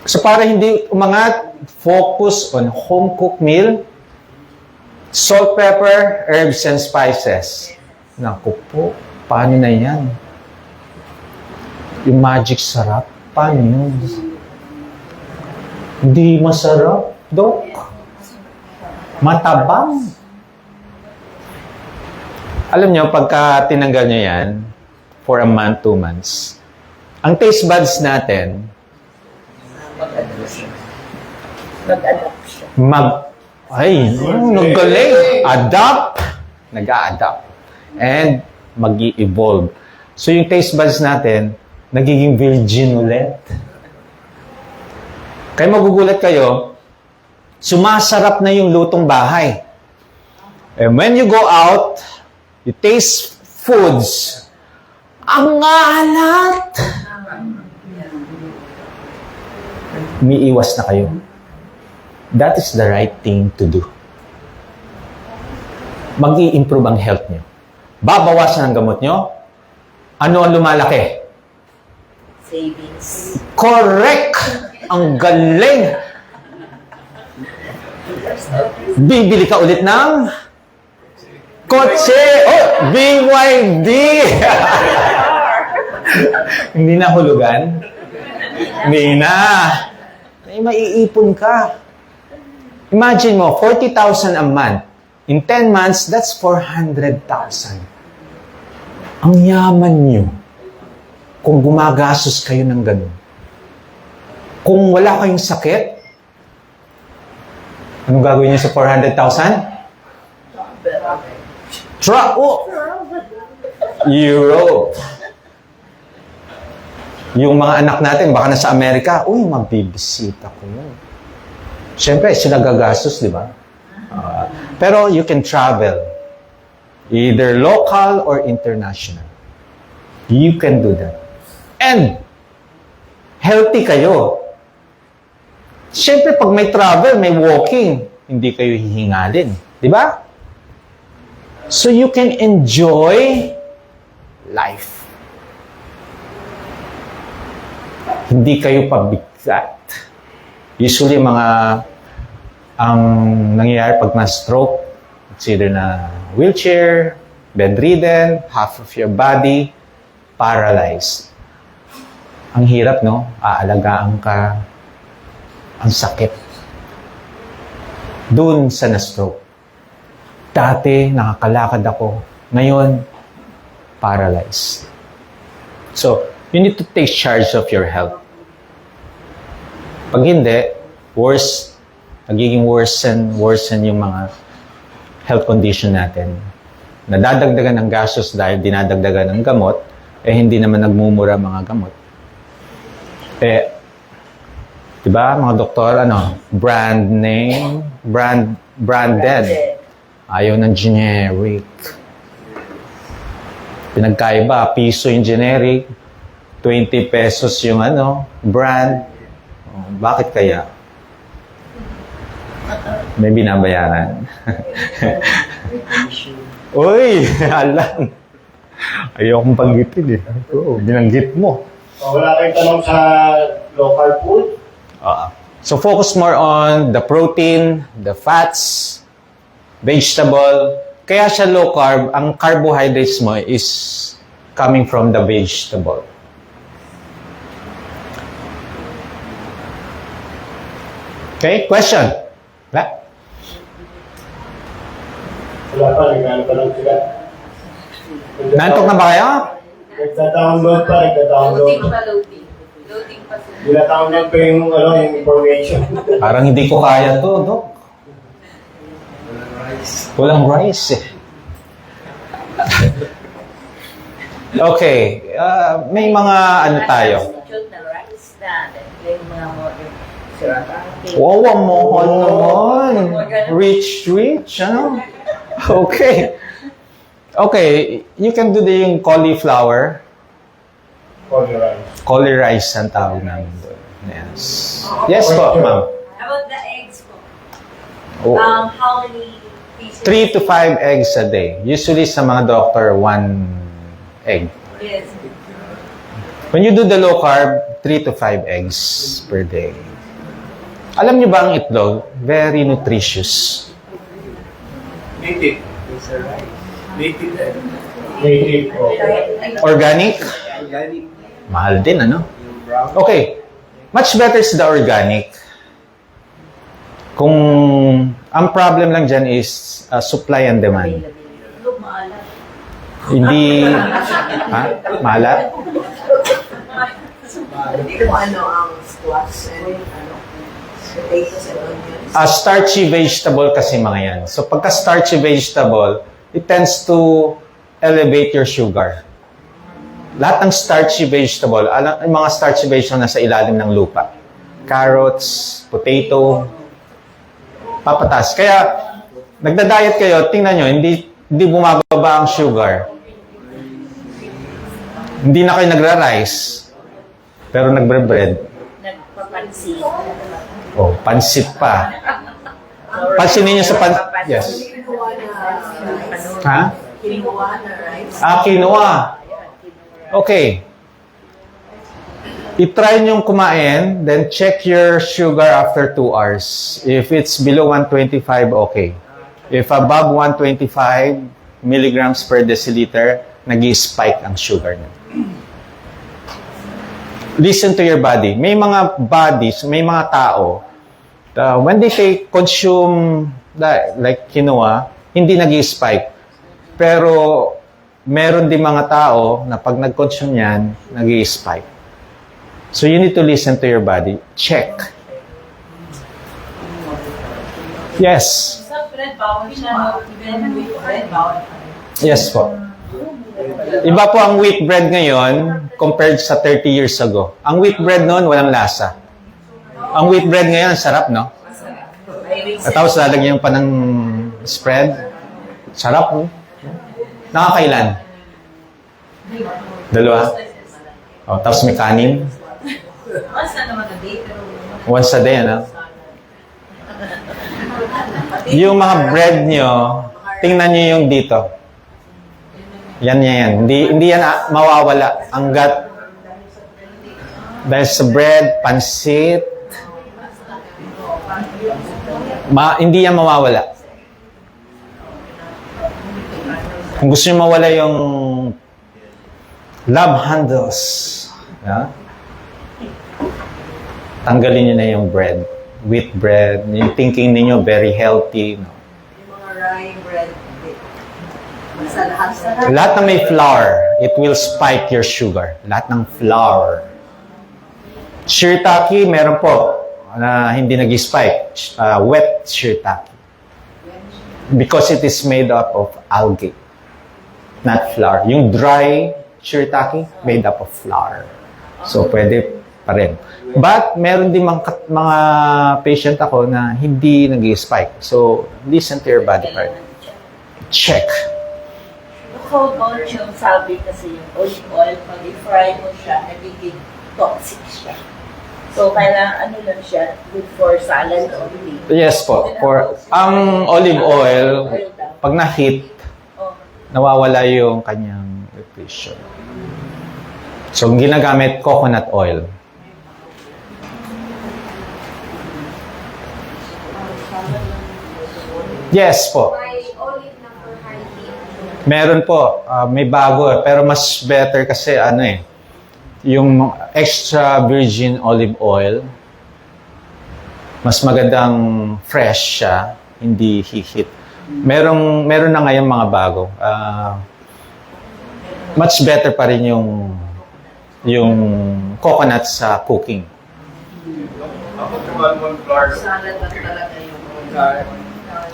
So para hindi umangat, focus on home-cooked meal, salt, pepper, herbs, and spices. Naku po, paano na yan? Yung magic sarap, paano yun? Hindi masarap, Dok. Matabang. Alam nyo, pagka tinanggal nyo yan, for a month, 2 months, ang taste buds natin, Mag-adapt siya. nagaling. Adapt. Nag-a-adapt. And mag-i-evolve. So yung taste buds natin, nagiging virgin ulit. Kaya magugulat kayo, sumasarap na yung lutong bahay. And when you go out, you taste foods. Ang alat! Umiiwas na kayo. That is the right thing to do. Mag-i-improve ang health nyo. Babawasan ang gamot nyo. Ano ang lumalaki? Savings. Correct! Ang galing! Bibili ka ulit ng kotse! Oh! BYD! Hindi na hulugan? Hindi na. May maiipon ka. Imagine mo, 40,000 a month. In 10 months, that's 400,000. Ang yaman nyo. Kung gumagastos kayo ng ganun. Kung wala kayong sakit, anong gagawin niyo sa 400,000? Europe. Yung mga anak natin, baka nasa Amerika, uy, magbibisita ko yun. Siyempre, sila gagastos, di ba? Pero you can travel. Either local or international. You can do that. And, healthy kayo. Siyempre, pag may travel, may walking, hindi kayo hihingalin. Di ba? So you can enjoy life. Hindi kayo pabigat. Usually, ang nangyayari pag na-stroke, it's either na wheelchair, bedridden, half of your body, paralyzed. Ang hirap, no? Aalagaan ka, ang sakit. Doon sa na-stroke. Dati, nakakalakad ako. Ngayon, paralyzed. So, you need to take charge of your health. Pag hindi, nagiging worsen yung mga health condition natin. Nadadagdagan ng gastos dahil dinadagdagan ng gamot, hindi naman nagmumura mga gamot. Diba, mga doktor, brand name, branded. Ayaw ng generic. Pinagkaiba, piso yung generic, 20 pesos yung brand. Bakit kaya? May binabayaran. Uy, alam. Ayokong panggitin eh. Oo, binanggit mo. Wala kayong tanong sa local food? So focus more on the protein, the fats, vegetable. Kaya siya low carb, ang carbohydrates mo is coming from the vegetable. Okay, question? Wala? Wala pa, nagkano pa lang sila. Nantok na ba kayo? Nagtadownload pa. Loading pa sila. Nagtadownload pa yung information. Parang hindi ko kaya to, Dok. Walang rice eh. Okay, may mga tayo. Substitute na rice na. Yung mga modern sirapake. Wow, ang mohon naman. Rich, Okay. Okay, you can do yung cauliflower. Cauli rice ang tawag namin doon. Yes. Yes po, ma'am. About the eggs po. Oh. How many pieces? 3 to 5 eggs a day. Usually sa mga doctor, 1 egg. Yes. When you do the low carb, 3 to 5 eggs per day. Alam niyo ba ang itlog? Very nutritious. Native. Native. Native. Organic? Mahal din, ano? Okay. Much better is the organic. Kung ang problem lang dyan is supply and demand. Hindi, ha? Maalat? Hindi ko ano ang squash and potatoes and onions. Starchy vegetable kasi mga yan. So pagka starchy vegetable, it tends to elevate your sugar. Lahat ng starchy vegetable, yung mga starchy vegetable nasa ilalim ng lupa. Carrots, potato, papatas. Kaya, nagda-diet kayo, tingnan nyo, hindi bumababa ang sugar. Hindi na kayo nagra-rice, pero nagbre-bread. Nagpapansin. Oh, pansit pa. Pansinin nyo sa Yes. Ha? Quinoa na rice. Quinoa. Okay. I-try nyo kumain, then check your sugar after 2 hours. If it's below 125, okay. If above 125 milligrams per deciliter, nag-spike ang sugar niya. Listen to your body. May mga bodies, may mga tao, when they consume like quinoa, hindi nag-spike. Pero meron din mga tao na pag nag-consume yan, nag-spike. So you need to listen to your body. Check. Yes. Sa bread, bawal siya. Even with bread, bawal. Yes po. Iba po ang wheat bread ngayon compared sa 30 years ago. Ang wheat bread noon, walang lasa. Ang wheat bread ngayon, sarap, no? At tapos lalagyan pa ng spread. Sarap, no? Nakakailan? 2? Oh, tapos may kanin. Once na naman a day, pero... Once a day, ano? Yung mga bread nyo, tingnan nyo yung dito. Yan. Hindi yan mawawala. Hanggat dahil sa bread, pansit, hindi yan mawawala. Kung gusto nyo mawala yung love handles, tanggalin nyo na yung bread. Wheat bread. Yung thinking ninyo, very healthy. No? Yung mga rye bread, lahat na may flour, it will spike your sugar. Lahat ng flour. Shiitake, meron po na hindi nag-spike. Wet shiitake. Because it is made up of algae, not flour. Yung dry shiitake, made up of flour. So, pwede pa rin. But, meron din mga patient ako na hindi nag-spike. So, listen to your body part. Check. How about yung sabi kasi yung olive oil, pag i-fry mo siya, nagiging toxic siya. So, kailangan ano lang siya, good for salad only. Yes po. Ang olive oil, pag na-heat, nawawala yung kanyang nutrition. So, ginagamit coconut oil. Yes po. Meron po. May bago. Pero mas better kasi yung extra virgin olive oil, mas magandang fresh siya, hindi hihit. Meron na ngayon mga bago. Much better pa rin yung coconut sa cooking. Almond flour. Salad lang talaga yung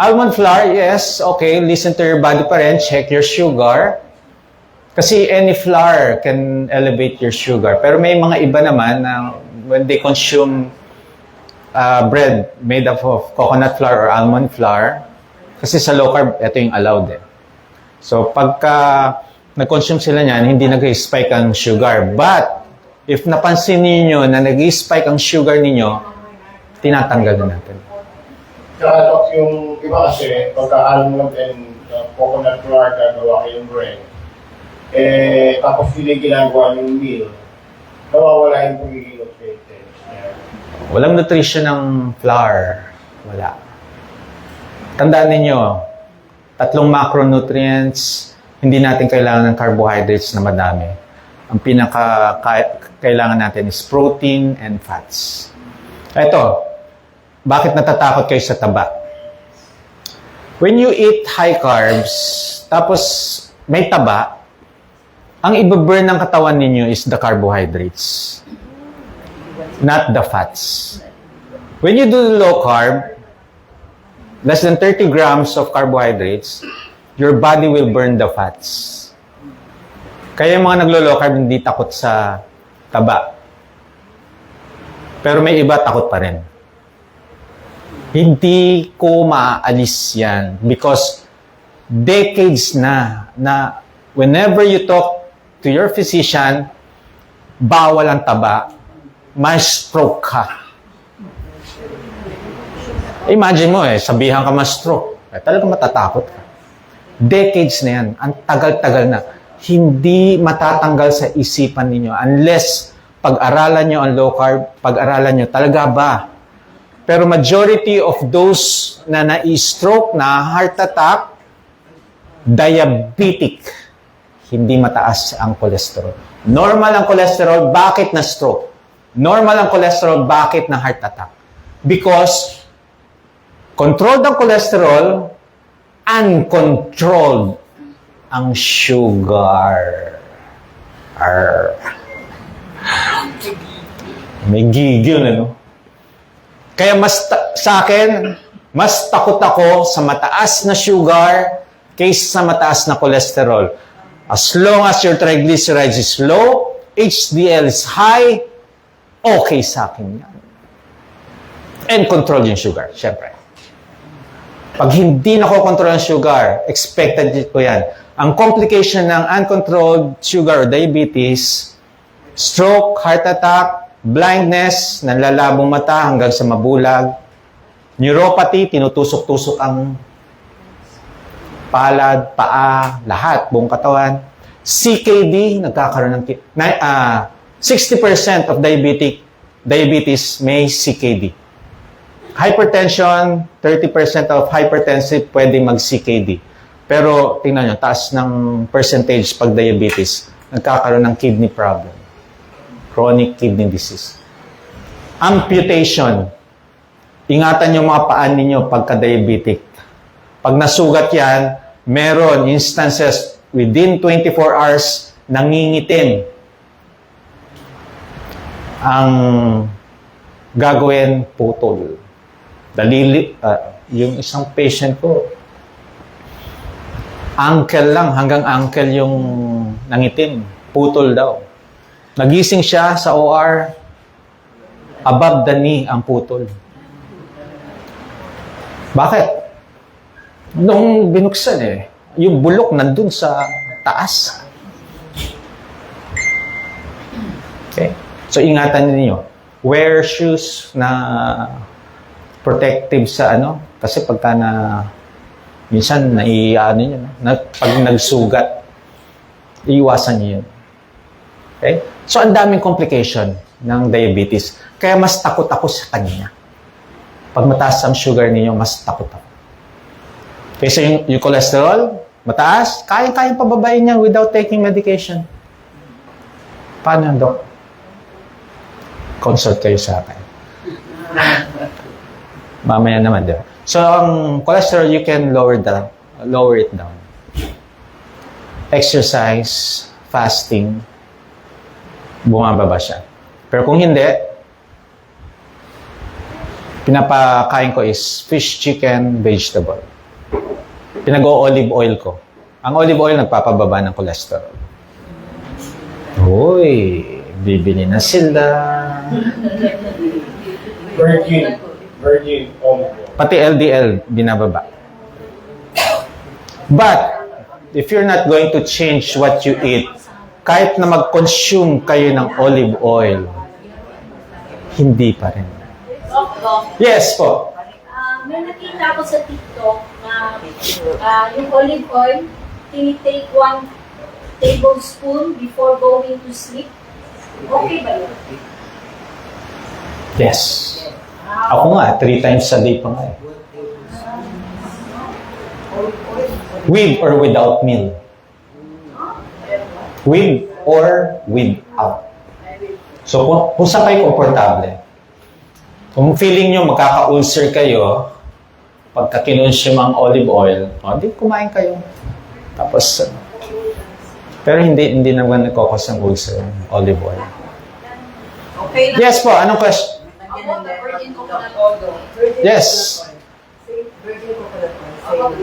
Almond flour, yes. Okay, listen to your body pa rin. Check your sugar. Kasi any flour can elevate your sugar. Pero may mga iba naman na when they consume bread made up of coconut flour or almond flour, kasi sa low carb, ito yung allowed . So, pagka nag-consume sila niyan, hindi nag-spike ang sugar. But, if napansin niyo na nag-spike ang sugar niyo, tinatanggal na natin. Tsaka yung iba kasi, pagka-almond and coconut flour gagawa kayong bread, tapos hindi ginagawa yung meal, nawawala yung pagiging nutrients. Walang nutrition ng flour. Wala. Tandaan ninyo, 3 macronutrients, hindi natin kailangan ng carbohydrates na madami. Ang kailangan natin is protein and fats. Ito, bakit natatakot kayo sa taba? When you eat high carbs, tapos may taba, ang ibaburn ng katawan ninyo is the carbohydrates, not the fats. When you do low carb, less than 30 grams of carbohydrates, your body will burn the fats. Kaya yung mga naglo-low carb hindi takot sa taba. Pero may iba takot pa rin. Hindi ko maaalis yan because decades na whenever you talk to your physician, bawal ang taba, may stroke ka. Imagine mo sabihan ka ma-stroke. Talagang matatakot ka. Decades na yan. Ang tagal-tagal na. Hindi matatanggal sa isipan ninyo unless pag-aralan nyo ang low carb, pag-aralan nyo talaga ba. Pero majority of those na na-stroke, na heart attack, diabetic, hindi mataas ang cholesterol. Normal ang cholesterol, bakit na-stroke? Normal ang cholesterol, bakit na heart attack? Because controlled ang cholesterol, uncontrolled ang sugar. May gigil, ano? Kaya sa akin, mas takot ako sa mataas na sugar kaysa sa mataas na cholesterol. As long as your triglycerides is low, HDL is high, okay sa akin yan. And control yung sugar, syempre. Pag hindi nakokontrol ang sugar, expected ko yan. Ang complication ng uncontrolled sugar or diabetes, stroke, heart attack, blindness, nanlalabong mata hanggang sa mabulag, neuropathy, tinutusok-tusok ang palad, paa, lahat, buong katawan. CKD, nagkakaroon ng 60% of diabetes may CKD. Hypertension, 30% of hypertensive pwede mag-CKD. Pero tingnan nyo, taas ng percentage pag diabetes, nagkakaroon ng kidney problem. Chronic kidney disease. Amputation. Ingatan yung mga paan ninyo pagka-diabetic. Pag nasugat yan, meron instances within 24 hours nangingitim. Ang gagawin, putol. Yung isang patient ko, ankle lang, hanggang ankle yung nangitim. Putol daw. Nagising siya sa OR, above the knee ang putol. Bakit? Nung binuksan yung bulok nandun sa taas. Okay? So, ingatan niyo. Wear shoes na protective sa kasi pagka minsan pag nagsugat, iiwasan niyo yun. Okay? So, ang daming complication ng diabetes. Kaya mas takot ako sa kanya. Pag mataas ang sugar ninyo, mas takot ako. Okay, so yung cholesterol, mataas, kayang-kayang pababain niya without taking medication. Paano, Dok? Consult kayo sa akin. Mamaya naman, di ba? So, ang cholesterol, you can lower it down. Exercise, fasting, bumababa siya. Pero kung hindi, pinapakain ko is fish, chicken, vegetable. Pinag-o-olive oil ko. Ang olive oil nagpapababa ng cholesterol. Uy, bibili na sila. Virgin olive oil. Pati LDL, binababa. But, if you're not going to change what you eat, kahit na mag-consume kayo ng olive oil, hindi pa rin. Yes po. May nakita ko sa TikTok na yung olive oil, tinitake 1 tablespoon before going to sleep. Okay ba yun? Yes. Ako nga, 3 times a day pa nga eh. With or without meal? With or without. So, kung saan kayo komportable, kung feeling nyo magkaka-ulcer kayo, pagka kinonsume ang olive oil, di kumain kayo. Tapos, pero hindi naman nagkakos ng ulcer, olive oil. Okay lang. Yes po, anong question? Ako, the virgin coconut oil. Yes. Virgin coconut oil.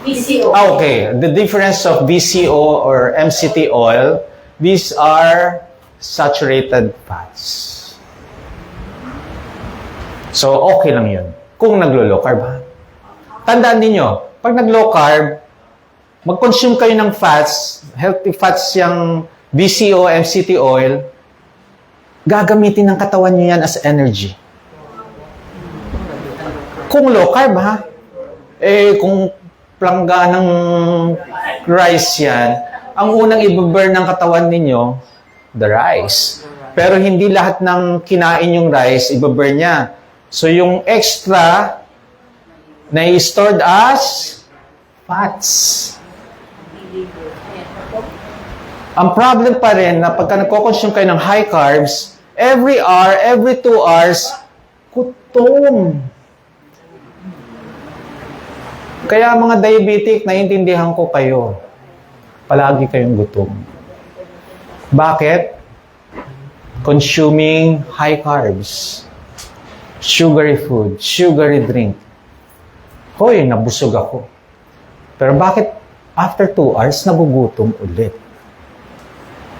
PCO. Okay, the difference of VCO or MCT oil, these are saturated fats. So, okay lang yun. Kung naglo-low carb, ha? Tandaan ninyo, pag nag-low carb, mag-consume kayo ng fats, healthy fats yung VCO, MCT oil, gagamitin ng katawan nyo yan as energy. Kung low carb, ha? Kung plangga ng rice yan, ang unang i-burn ng katawan ninyo, the rice. Pero hindi lahat ng kinain yung rice, i-burn niya. So, yung extra na i-stored as fats. Ang problem pa rin na pagka nagko-consume kayo ng high carbs, every hour, every 2 hours, gutom. Kaya mga diabetic, naiintindihan ko kayo. Palagi kayong gutom. Bakit? Consuming high carbs. Sugary food, sugary drink. Hoy, nabusog ako. Pero bakit after 2 hours, nagugutom ulit?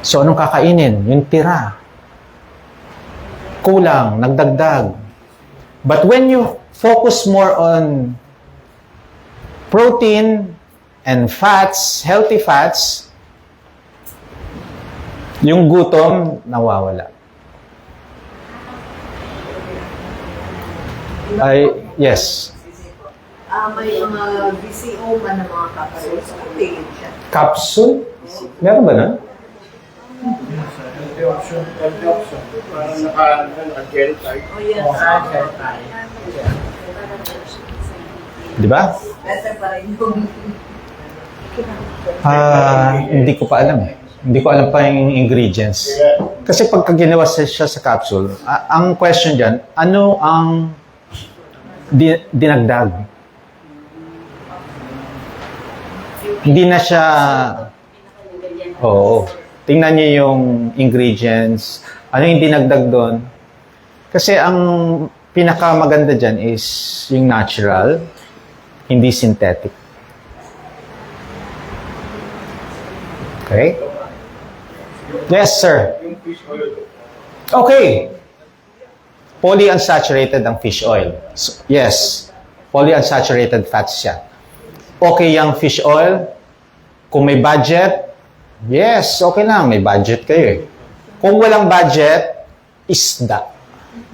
So, anong kakainin? Yung tira. Kulang, nagdagdag. But when you focus more on protein and fats, healthy fats, yung gutom, nawawala. Yes. May mga VCO man na mga capsules. Tingin siya. Capsule? Meron ba na? Healthy option. Parang naka-gel type. Oh, yes. Di ba? Better pa rin yung... Hindi ko pa alam eh. Hindi ko alam pa yung ingredients. Kasi pagka ginawa siya sa capsule, ang question dyan, ano ang dinagdag? Hindi na siya... Oo. Tingnan niyo yung ingredients. Ano yung dinagdag doon? Kasi ang pinakamaganda dyan is yung natural, hindi synthetic. Okay? Yes, sir. Yung fish oil. Okay. Polyunsaturated ang fish oil. So, yes. Polyunsaturated fats siya. Okay yung fish oil. Kung may budget, yes, okay lang. May budget kayo eh. Kung walang budget, isda.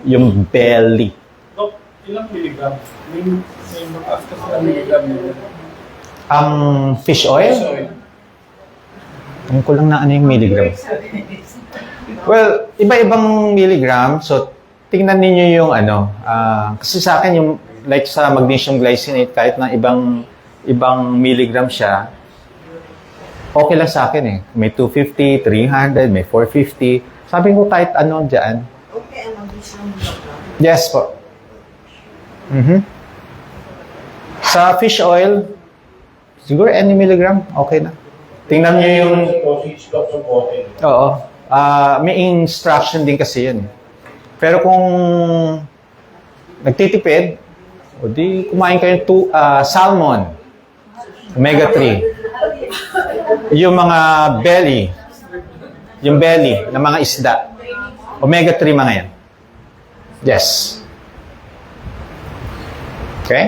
Yung belly. Dok, ilang milligram? May mataas kasi na milligram nila. Ang fish oil, Fish oil. alam ko lang na ano yung milligram. Well, iba-ibang milligram. So, tingnan ninyo yung ano. Kasi sa akin, yung like sa magnesium glycinate, kahit na ibang milligram siya, okay lang sa akin eh. May 250, 300, may 450. Sabi ko kahit ano dyan. Okay, ang mag-isang milligram. Yes po. Sa fish oil, siguro any milligram, okay na. Tingnan nyo yung... Dosage cups of water. Oo. May instruction din kasi yun. Pero kung nagtitipid, o di kumain kayo salmon, omega-3. Yung mga belly, yung belly ng mga isda, omega-3 mga yan. Yes. Okay?